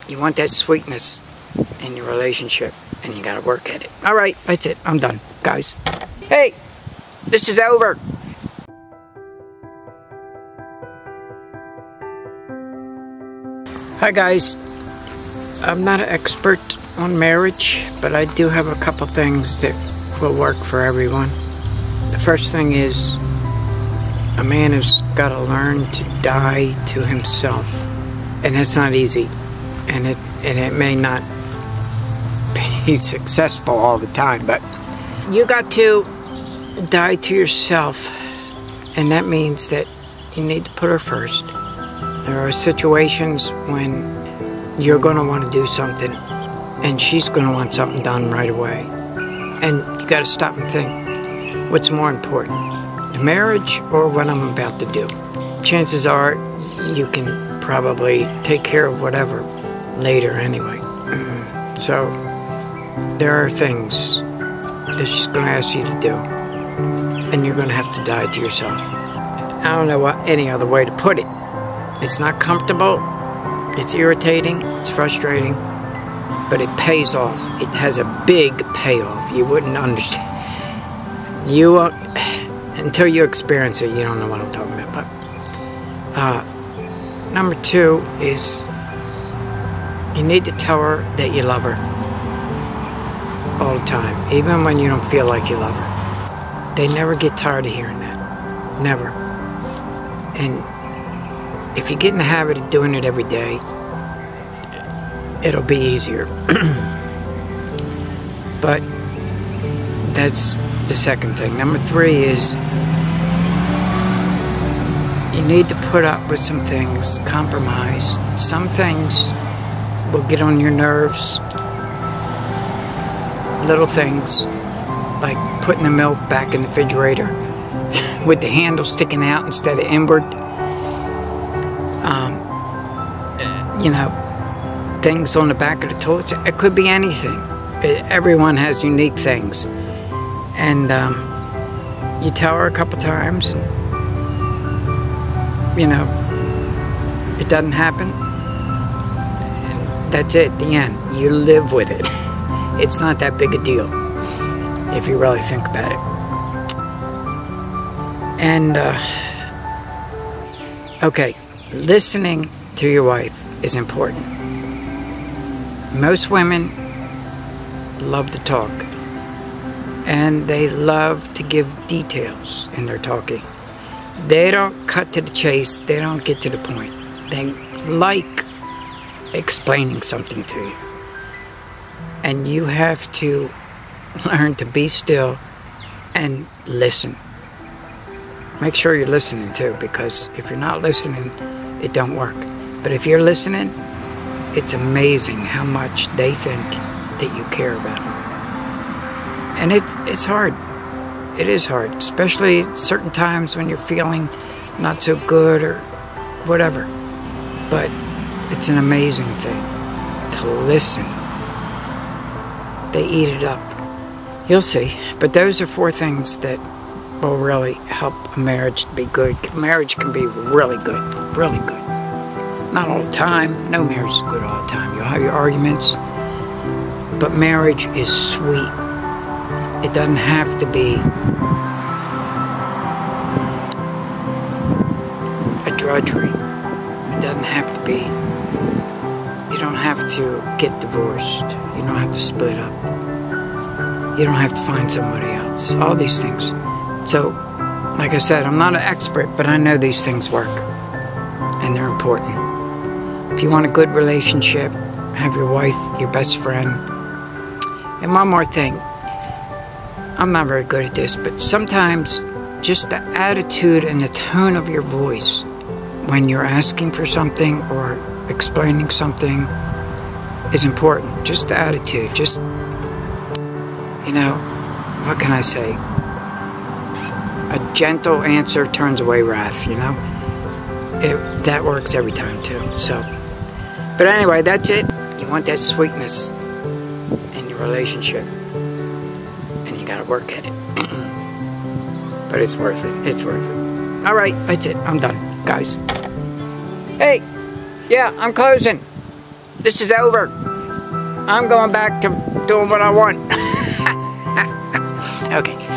You want that sweetness in your relationship, and you gotta work at it. Alright, that's it. I'm done, guys. Hey, this is over. Hi guys. I'm not an expert on marriage, but I do have a couple things that will work for everyone. The first thing is, a man has got to learn to die to himself, and that's not easy, and it may not be successful all the time, but you got to die to yourself, and that means that you need to put her first. There are situations when you're going to want to do something, and she's going to want something done right away, and you got to stop and think, what's more important, the marriage or what I'm about to do? Chances are you can probably take care of whatever later anyway. So there are things that she's going to ask you to do, and you're going to have to die to yourself. I don't know any other way to put it. It's not comfortable, it's irritating, it's frustrating, but it pays off. It has a big payoff. You wouldn't understand. You won't, until you experience it, you don't know what I'm talking about. But number two is, you need to tell her that you love her all the time, even when you don't feel like you love her. They never get tired of hearing that. Never. And if you get in the habit of doing it every day, it'll be easier. But that's the second thing. Number three is, you need to put up with some things, compromise. Some things will get on your nerves. Little things, like putting the milk back in the refrigerator with the handle sticking out instead of inward. You know, things on the back of the toilet. It could be anything. Everyone has unique things. And you tell her a couple times, and, you know, it doesn't happen. And that's it, the end. You live with it. It's not that big a deal, if you really think about it. And, okay, listening to your wife is important. Most women love to talk, and they love to give details in their talking. They don't cut to the chase. They don't get to the point. They like explaining something to you. And you have to learn to be still and listen. Make sure you're listening too, because if you're not listening, it don't work. But if you're listening, it's amazing how much they think that you care about them. And it's hard. It is hard, especially certain times when you're feeling not so good or whatever. But it's an amazing thing to listen. They eat it up. You'll see. But those are 4 things that will really help a marriage to be good. Marriage can be really good. Really good. Not all the time. No marriage is good all the time. You'll have your arguments. But marriage is sweet. It doesn't have to be a drudgery. It doesn't have to be. You don't have to get divorced. You don't have to split up. You don't have to find somebody else. All these things. So, like I said, I'm not an expert, but I know these things work. And they're important. If you want a good relationship, have your wife your best friend. And one more thing. I'm not very good at this, but sometimes just the attitude and the tone of your voice when you're asking for something or explaining something is important. Just the attitude. Just, you know, what can I say? A gentle answer turns away wrath, you know? That works every time too, so. But anyway, that's it. You want that sweetness in your relationship. And you gotta work at it. But it's worth it. It's worth it. Alright, that's it. I'm done, guys. Hey! Yeah, I'm closing. This is over. I'm going back to doing what I want. Okay.